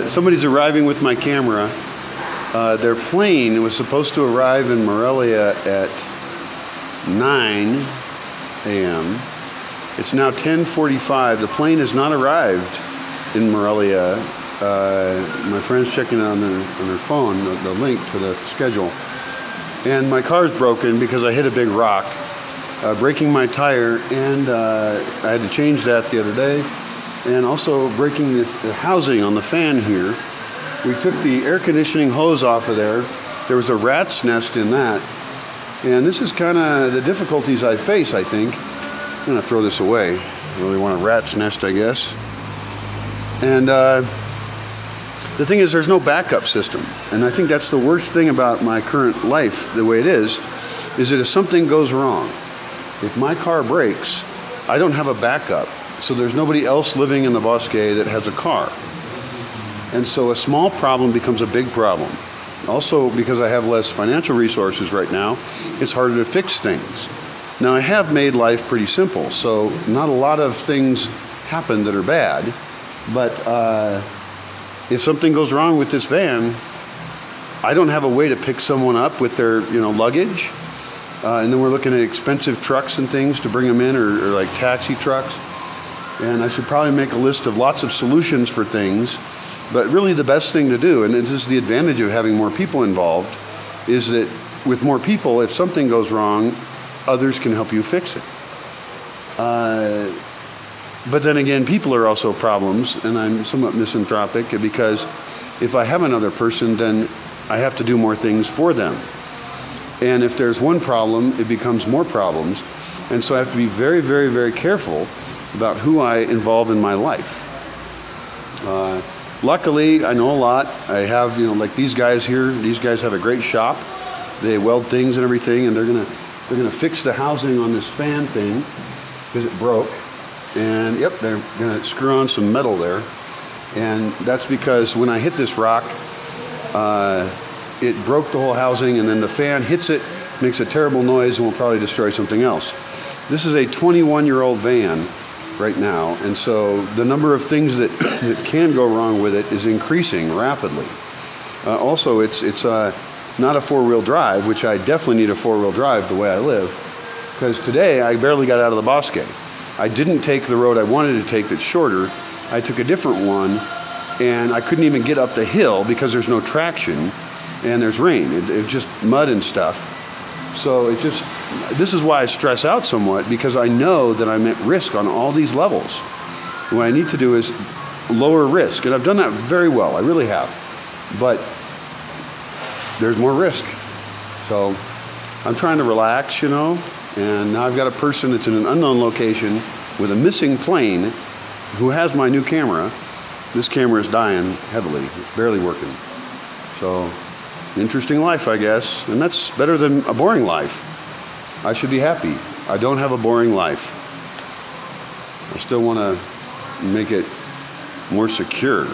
Somebody's arriving with my camera. Their plane was supposed to arrive in Morelia at 9 a.m. It's now 10:45. The plane has not arrived in Morelia. My friend's checking on their phone the link to the schedule. And my car's broken because I hit a big rock, breaking my tire, and I had to change that the other day. And also breaking the housing on the fan here. We took the air conditioning hose off of there. There was a rat's nest in that. And this is kind of the difficulties I face, I think. I'm gonna throw this away. I really want a rat's nest, I guess. And the thing is, there's no backup system. And I think that's the worst thing about my current life, the way it is that if something goes wrong, if my car breaks, I don't have a backup. So there's nobody else living in the Bosque that has a car. And so a small problem becomes a big problem. Also, because I have less financial resources right now, it's harder to fix things. Now, I have made life pretty simple, so not a lot of things happen that are bad. But if something goes wrong with this van, I don't have a way to pick someone up with their luggage. And then we're looking at expensive trucks and things to bring them in, or like taxi trucks. And I should probably make a list of lots of solutions for things. But really the best thing to do, and this is the advantage of having more people involved, is that with more people, if something goes wrong, others can help you fix it. But then again, people are also problems, and I'm somewhat misanthropic because if I have another person, then I have to do more things for them. And if there's one problem, it becomes more problems. And so I have to be very, very, very careful about who I involve in my life. Luckily, I know a lot. I have, like these guys here. These guys have a great shop. They weld things and everything, and they're gonna fix the housing on this fan thing because it broke. And yep, they're gonna screw on some metal there. And that's because when I hit this rock, it broke the whole housing, and then the fan hits it, makes a terrible noise, and will probably destroy something else. This is a 21-year-old van right now, and so the number of things that can go wrong with it is increasing rapidly. Also, it's not a four-wheel drive, which I definitely need a four-wheel drive the way I live, because today I barely got out of the Bosque. I didn't take the road I wanted to take that's shorter. I took a different one, and I couldn't even get up the hill because there's no traction and there's rain. It's just mud and stuff. So this is why I stress out somewhat, because I know that I'm at risk on all these levels. What I need to do is lower risk, and I've done that very well, I really have. But there's more risk. So I'm trying to relax, and now I've got a person that's in an unknown location with a missing plane who has my new camera. This camera is dying heavily, it's barely working. So, interesting life, I guess, and that's better than a boring life. I should be happy. I don't have a boring life. I still want to make it more secure,